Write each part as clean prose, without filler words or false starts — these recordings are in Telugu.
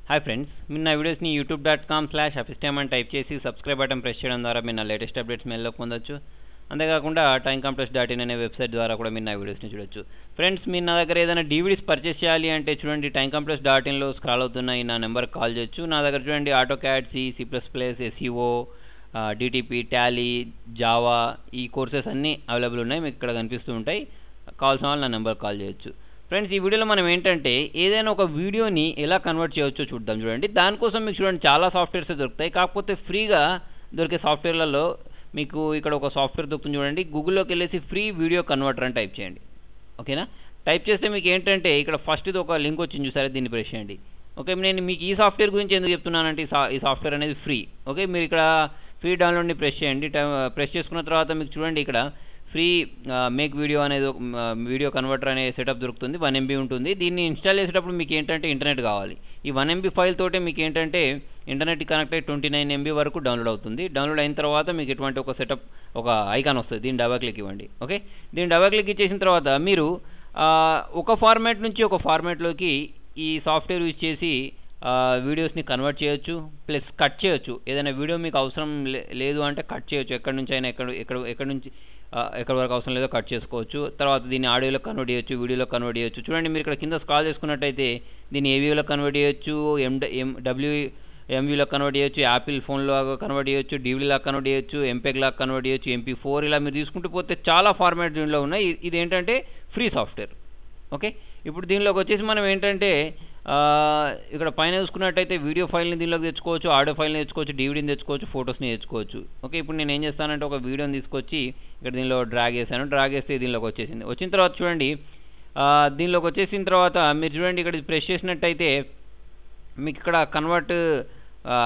హాయ్ ఫ్రెండ్స్, మీరు నా వీడియోస్ని youtube.com/afistime అని టైప్ చేసి సబ్స్క్రైబ్ బటన్ ప్రెస్ చేయడం ద్వారా మీరు నా లేటెస్ట్ అప్డేట్స్ మెయిల్లో పొందొచ్చు. అంతేకాకుండా timecompress.in అనే వెబ్సైట్ ద్వారా కూడా మీరు నా వీడియోస్ని చూడొచ్చు. ఫ్రెండ్స్, మీరు నా దగ్గర ఏదైనా DVDs పర్చేస్ చేయాలి అంటే చూడండి, timecompress.inలో స్క్రాల్ అవుతున్న నా నెంబర్కి కాల్ చేయొచ్చు. నా దగ్గర చూడండి AutoCAD, C++, SEO, DTP, Tally, Java ఈ కోర్సెస్ అన్నీ అవైలబుల్ ఉన్నాయి. మీకు ఇక్కడ కనిపిస్తూ ఉంటాయి. కావాల్సిన వాళ్ళు నా నెంబర్కి కాల్ చేయొచ్చు. ఫ్రెండ్స్, ఈ వీడియోలో మనం ఏంటంటే ఏదైనా ఒక వీడియోని ఎలా కన్వర్ట్ చేయవచ్చో చూద్దాం. చూడండి, దానికోసం మీకు చూడండి చాలా సాఫ్ట్వేర్స్ దొరుకుతాయి. కాకపోతే ఫ్రీగా దొరికే సాఫ్ట్వేర్లలో మీకు ఇక్కడ ఒక సాఫ్ట్వేర్ దొరుకుతుంది. చూడండి, గూగుల్లోకి వెళ్ళేసి ఫ్రీ వీడియో కన్వర్టర్ అని టైప్ చేయండి. ఓకేనా? టైప్ చేస్తే మీకు ఏంటంటే ఇక్కడ ఫస్ట్ ఇది ఒక లింక్ వచ్చింది, చూసారా? దీన్ని ప్రెస్ చేయండి. ఓకే, నేను మీకు ఈ సాఫ్ట్వేర్ గురించి ఎందుకు చెప్తున్నానంటే ఈ సాఫ్ట్వేర్ అనేది ఫ్రీ. ఓకే, మీరు ఇక్కడ ఫ్రీ డౌన్లోడ్ని ప్రెస్ చేయండి. ప్రెస్ చేసుకున్న తర్వాత మీకు చూడండి ఇక్కడ ఫ్రీ మేక్ వీడియో అనేది వీడియో కన్వర్టర్ అనే సెటప్ దొరుకుతుంది. 1 MB ఉంటుంది. దీన్ని ఇన్స్టాల్ చేసేటప్పుడు మీకు ఏంటంటే ఇంటర్నెట్ కావాలి. ఈ 1 MB ఫైల్ తోటే మీకు ఏంటంటే ఇంటర్నెట్ కనెక్ట్ అయ్యి 29 MB వరకు డౌన్లోడ్ అవుతుంది. డౌన్లోడ్ అయిన తర్వాత మీకు ఎటువంటి ఒక సెటప్ ఒక ఐకాన్ వస్తుంది. దీన్ని డబల్ క్లిక్ ఇవ్వండి. ఓకే, దీన్ని డబల్ క్లిక్ ఇచ్చేసిన తర్వాత మీరు ఒక ఫార్మాట్ నుంచి ఒక ఫార్మాట్లోకి ఈ సాఫ్ట్వేర్ యూజ్ చేసి వీడియోస్ని కన్వర్ట్ చేయొచ్చు, ప్లస్ కట్ చేయొచ్చు. ఏదైనా వీడియో మీకు అవసరం లేదు అంటే కట్ చేయొచ్చు. ఎక్కడి నుంచి అయినా ఎక్కడి నుంచి ఎక్కడి వరకు అవసరం లేదో కట్ చేసుకోవచ్చు. తర్వాత దీన్ని ఆడియోలో కన్వర్ట్ చేయొచ్చు, వీడియోలో కన్వర్ట్ చేయొచ్చు. చూడండి, మీరు ఇక్కడ కింద స్క్రాల్ చేసుకున్నట్టయితే దీన్ని AVలో కన్వర్ట్ చేయొచ్చు, WMVలో కన్వర్ట్ చేయొచ్చు, యాపిల్ ఫోన్లో కన్వర్ట్ చేయొచ్చు, DVD కన్వర్ట్ చేయొచ్చు, MPEG కన్వర్ట్ చేయొచ్చు, MP4 ఇలా మీరు తీసుకుంటూ పోతే చాలా ఫార్మాట్ దీనిలో ఉన్నాయి. ఇది ఏంటంటే ఫ్రీ సాఫ్ట్వేర్. ఓకే, ఇప్పుడు దీనిలోకి వచ్చేసి మనం ఏంటంటే ఇక్కడ పైన చూసుకున్నట్టయితే వీడియో ఫైల్ని దీనిలోకి తెచ్చుకోవచ్చు, ఆడియో ఫైల్ని తెచ్చుకోవచ్చు, DVDని తెచ్చుకోవచ్చు, ఫొటోస్ని తెచ్చుకోవచ్చు. ఓకే, ఇప్పుడు నేను ఏం చేస్తానంటే ఒక వీడియోని తీసుకొచ్చి ఇక్కడ దీనిలో డ్రాగ్ చేశాను. డ్రాగ్ చేస్తే దీనిలోకి వచ్చేసింది. వచ్చిన తర్వాత చూడండి, దీనిలోకి వచ్చేసిన తర్వాత మీరు చూడండి ఇక్కడ ప్రెస్ చేసినట్టయితే మీకు ఇక్కడ కన్వర్ట్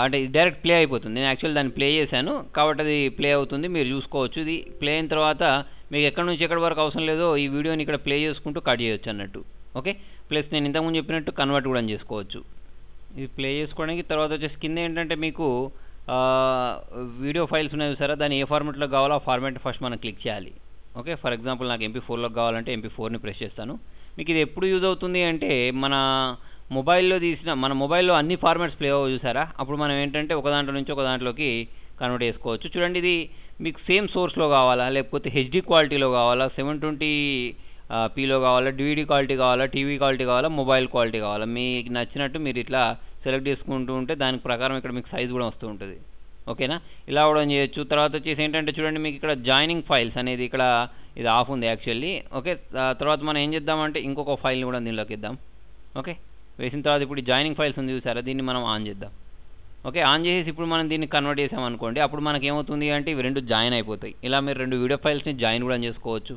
అంటే డైరెక్ట్ ప్లే అయిపోతుంది. నేను యాక్చువల్ దాన్ని ప్లే చేశాను కాబట్టి అది ప్లే అవుతుంది, మీరు చూసుకోవచ్చు. ఇది ప్లే అయిన తర్వాత మీకు ఎక్కడి నుంచి ఎక్కడి వరకు అవసరం లేదో ఈ వీడియోని ఇక్కడ ప్లే చేసుకుంటూ కట్ చేయొచ్చు అన్నట్టు. ఓకే, ప్లస్ నేను ఇంతకుముందు చెప్పినట్టు కన్వర్ట్ కూడా చేసుకోవచ్చు. ఇది ప్లే చేసుకోవడానికి తర్వాత వచ్చేసి కింద ఏంటంటే మీకు వీడియో ఫైల్స్ ఉన్నాయి చూసారా, దాన్ని ఏ ఫార్మాట్లో కావాలో ఆ ఫార్మాట్ ఫస్ట్ మనం క్లిక్ చేయాలి. ఓకే, ఫర్ ఎగ్జాంపుల్ నాకు MP4లో కావాలంటే MP4ని ప్రెస్ చేస్తాను. మీకు ఇది ఎప్పుడు యూజ్ అవుతుంది అంటే మన మొబైల్లో అన్ని ఫార్మాట్స్ ప్లే అవ్వ చూసారా, అప్పుడు మనం ఏంటంటే ఒక దాంట్లో నుంచి ఒక దాంట్లోకి కన్వర్ట్ చేసుకోవచ్చు. చూడండి, ఇది మీకు సేమ్ సోర్స్లో కావాలా, లేకపోతే HD క్వాలిటీలో కావాలా, 720pలో కావాలా, DVD క్వాలిటీ కావాలా, టీవీ క్వాలిటీ కావాలా, మొబైల్ క్వాలిటీ కావాలా, మీకు నచ్చినట్టు మీరు ఇట్లా సెలెక్ట్ చేసుకుంటూ ఉంటే దానికి ప్రకారం ఇక్కడ మీకు సైజ్ కూడా వస్తూ ఉంటుంది. ఓకేనా, ఇలా కూడా చేయొచ్చు. తర్వాత వచ్చేసి ఏంటంటే చూడండి, మీకు ఇక్కడ జాయినింగ్ ఫైల్స్ అనేది ఇక్కడ ఇది ఆఫ్ ఉంది యాక్చువల్లీ. ఓకే, తర్వాత మనం ఏం చేద్దామంటే ఇంకొక ఫైల్ని కూడా దీనిలోకి ఇద్దాం. ఓకే, వేసిన తర్వాత ఇప్పుడు జాయినింగ్ ఫైల్స్ ఉంది చూసారా, దీన్ని మనం ఆన్ చేద్దాం. ఓకే, ఆన్ చేసి ఇప్పుడు మనం దీన్ని కన్వర్ట్ చేసామనుకోండి, అప్పుడు మనకి ఏమవుతుంది అంటే ఇవి రెండు జాయిన్ అయిపోతాయి. ఇలా మీరు 2 వీడియో ఫైల్స్ని జాయిన్ కూడా చేసుకోవచ్చు.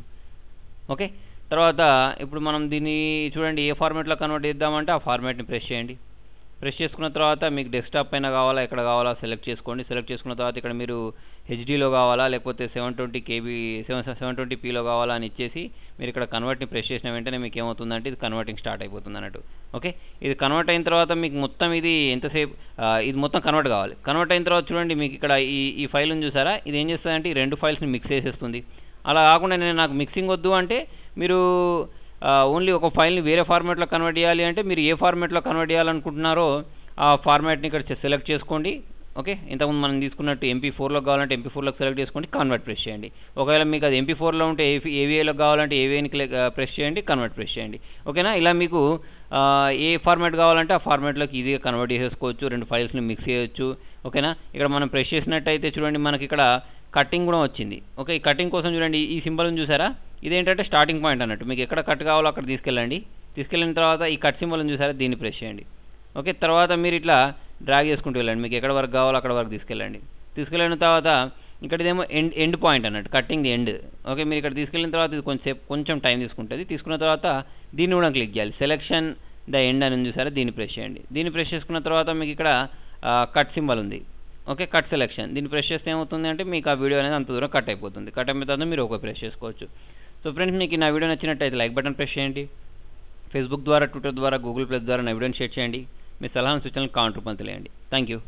ఓకే, తర్వాత ఇప్పుడు మనం దీన్ని చూడండి ఏ ఫార్మాట్లో కన్వర్ట్ చేద్దామంటే ఆ ఫార్మాట్ని ప్రెస్ చేయండి. ప్రెస్ చేసుకున్న తర్వాత మీకు డెస్క్టాప్ పైన కావాలా, ఎక్కడ కావాలా సెలెక్ట్ చేసుకోండి. సెలెక్ట్ చేసుకున్న తర్వాత ఇక్కడ మీరు HDలో కావాలా, లేకపోతే 720pలో కావాలా అని ఇచ్చేసి మీరు ఇక్కడ కన్వర్ట్ని ప్రెస్ చేసిన వెంటనే మీకు ఏమవుతుందంటే ఇది కన్వర్టింగ్ స్టార్ట్ అయిపోతుంది అన్నట్టు. ఓకే, ఇది కన్వర్ట్ అయిన తర్వాత మీకు మొత్తం ఇది ఎంతసేపు ఇది మొత్తం కన్వర్ట్ కావాలి. కన్వర్ట్ అయిన తర్వాత చూడండి, మీకు ఇక్కడ ఈ ఫైల్ ఉంది చూసారా, ఇది ఏం చేస్తుందంటే ఈ 2 ఫైల్స్ని మిక్స్ చేసేస్తుంది. అలా కాకుండా నాకు మిక్సింగ్ వద్దు అంటే మీరు ఓన్లీ ఒక ఫైల్ని వేరే ఫార్మాట్లో కన్వర్ట్ చేయాలి అంటే మీరు ఏ ఫార్మాట్లో కన్వర్ట్ చేయాలనుకుంటున్నారో ఆ ఫార్మాట్ని ఇక్కడ సెలెక్ట్ చేసుకోండి. ఓకే, ఇంతకుముందు మనం తీసుకున్నట్టు MP4లో కావాలంటే MP4లోకి సెలెక్ట్ చేసుకోండి, కన్వర్ట్ ప్రెస్ చేయండి. ఒకవేళ మీకు అది MP4లో ఉంటే AVAలో కావాలంటే AVAని ప్రెస్ చేయండి, కన్వర్ట్ ప్రెస్ చేయండి. ఓకేనా, ఇలా మీకు ఏ ఫార్మాట్ కావాలంటే ఆ ఫార్మాట్లోకి ఈజీగా కన్వర్ట్ చేసేసుకోవచ్చు. 2 ఫైల్స్ని మిక్స్ చేయొచ్చు. ఓకేనా, ఇక్కడ మనం ప్రెస్ చేసినట్టయితే చూడండి మనకి ఇక్కడ కటింగ్ కూడా వచ్చింది. ఓకే, ఈ కటింగ్ కోసం చూడండి ఈ సింబల్ని చూసారా, ఇదేంటంటే స్టార్టింగ్ పాయింట్ అన్నట్టు. మీకు ఎక్కడ కట్ కావాలో అక్కడ తీసుకెళ్ళండి. తీసుకెళ్ళిన తర్వాత ఈ కట్ సింబల్ని చూసారా, దీన్ని ప్రెస్ చేయండి. ఓకే, తర్వాత మీరు ఇట్లా డ్రాగ్ చేసుకుంటూ వెళ్ళండి, మీకు ఎక్కడ వరకు కావాలో అక్కడ వరకు తీసుకెళ్ళండి. తీసుకెళ్ళిన తర్వాత ఇక్కడ ఇదేమో ఎండ్ పాయింట్ అన్నట్టు, కట్టింగ్ ది ఎండ్. ఓకే, మీరు ఇక్కడ తీసుకెళ్ళిన తర్వాత ఇది కొంచెం టైం తీసుకుంటుంది. తీసుకున్న తర్వాత దీన్ని కూడా క్లిక్ చేయాలి. సెలెక్షన్ ద ఎండ్ అని చూసారా, దీన్ని ప్రెస్ చేయండి. దీన్ని ప్రెస్ చేసుకున్న తర్వాత మీకు ఇక్కడ కట్ సింబల్ ఉంది. ఓకే, కట్ సెలెక్షన్, దీన్ని ప్రెస్ చేస్తే ఏమవుతుంది అంటే మీకు ఆ వీడియో అనేది అంత దూరం కట్ అయిపోతుంది. కట్ అయిన తర్వాత మీరు ఒక ప్రెస్ చేసుకోవచ్చు. సో ఫ్రెండ్స్, మీకు నా వీడియో నచ్చినట్టయితే లైక్ బటన్ ప్రెస్ చేయండి. ఫేస్బుక్ ద్వారా, ట్విట్టర్ ద్వారా, Google+ ద్వారా నా వీడియోని షేర్ చేయండి. మీ సలహాను సూచనలు కామెంట్ రూపంలో తెలియండి. Thank you.